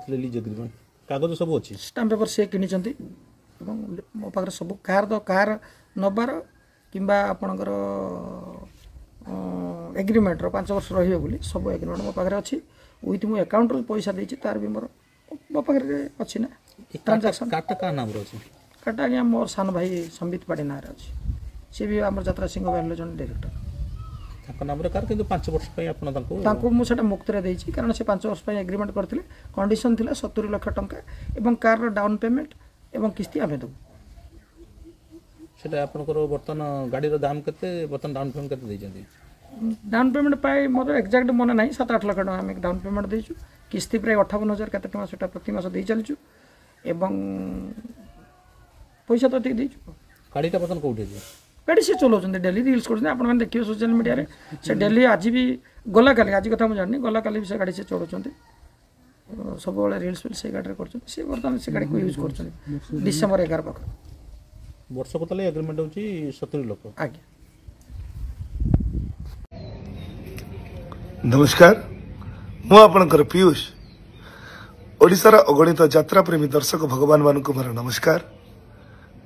Lease agreement कागज सब अच्छी स्टाम्प पेपर से कि मो पाखे सब कार नबार कि आपणकर एग्रीमेंटर 5 वर्ष रही बोली सब एग्रीमेंट मो पाखे अच्छी विथ मो अकाउंट पैसा देती तार भी मोर मो पाखे अच्छी ना ट्रांजेक्शन कार्डटा का नाम अच्छी कार्डटा आज्ञा मोर सान भाई संबित पाड़ी ना अच्छी सी भी आम यात्रा सिंह बाहर जन डायरेक्टर नाम कार कि 5 वर्ष मुझे मुक्ति देती कारण से 5 वर्ष एग्रीमेंट करते कंडीशन थी 70 लाख टंका एवं कार डाउन पेमेंट एवं किस्ती आम देव बर्तमान गाड़ी दाम के बर्तमान डाउन पेमेंट के डाउन पेमेंट पाई मोर एक्जाक्ट मन ना 7-8 लाख टका आम डाउन पेमेंट देचु किस्ती प्राय 58,000 केते टका सेटा प्रति मास दे चलचु एवं पैसा तो ठीक देचु गाड़ीटा बर्तमान कोठी गाड़ी से चलाऊँ डेली रिल्स कर देखिए सोशल मीडिया रे से डेली आज भी गला काली आज कथा मुझे गला काली भी से गाड़ी से चलाऊँ सब रिल्स से गाड़ी कर बर्तमान से गाड़ी को यूज कर डिसेम्बर 11 पाख वर्ष को एग्रीमेंट हो 70 लाख आज्ञा। नमस्कार मु आपणकर पीयूष ओडिशार अगणित यात्रा प्रेमी दर्शक भगवान मानक मोर नमस्कार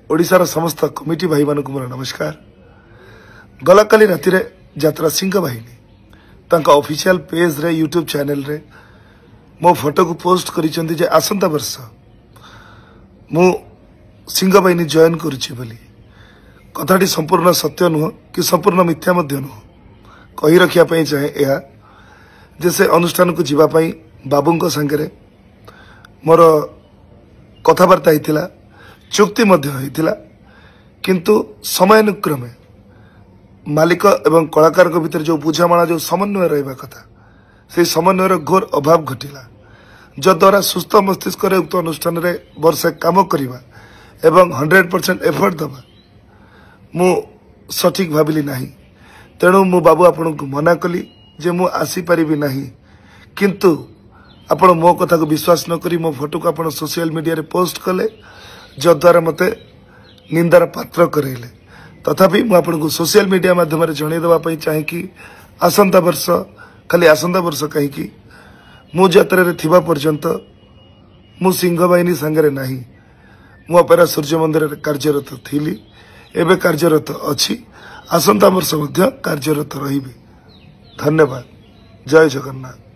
ओडिशार समस्त कमिटी भाई मानक मोर नमस्कार गला काली राति रे यात्रा सिंह बाहिनी तांका ऑफिशियल पेज रे यूट्यूब चैनल रे मो फोटो को पोस्ट करिसेंती जे आसंता वर्ष मु सिंह बाहिनी जॉइन करुछि बोली कथाटी संपूर्ण सत्य नुह कि संपूर्ण मिथ्या मध्य नुह कही रखिया पई चाहे एहा जैसे अनुष्ठान को जीवा पई बाबूंको संगे मोर कथबार्ता होता चुक्ति होता किंतु समयानुक्रमे मालिक एवं कलाकार भितर जो बुझामणा जो समन्वय रहा कथा से समन्वयर घोर अभाव घटिला जद्वारा सुस्थ मस्तिष्क उक्त अनुष्ठान रे वर्षे काम करवा एवं 100% एफर्ट दबा मु सठिक भाविली नाही तेणु मु बाबू आपण को मना कली जे मु आसी परिबी नाही किंतु आपण मो कथा को विश्वास न करी मो फोटो को आपण सोशल मीडिया रे पोस्ट कले जद्वारा मते निंदार पात्र करेले तथापि मु आपण को सोशल मीडिया माध्यम रे जणे देबा पई चाहे कि आसंता वर्ष खाली आसंता वर्ष कहि कि मु यात्रा रे थिबा पर्यंत मु सिंह बाहिनी संगे नाही मु अपेरा सूर्य मंदिर रे कार्यरत थिली एबे कार्यरत अछि आसंता वर्ष मध्य कार्यरत रहिबी। धन्यवाद। जय जगन्नाथ।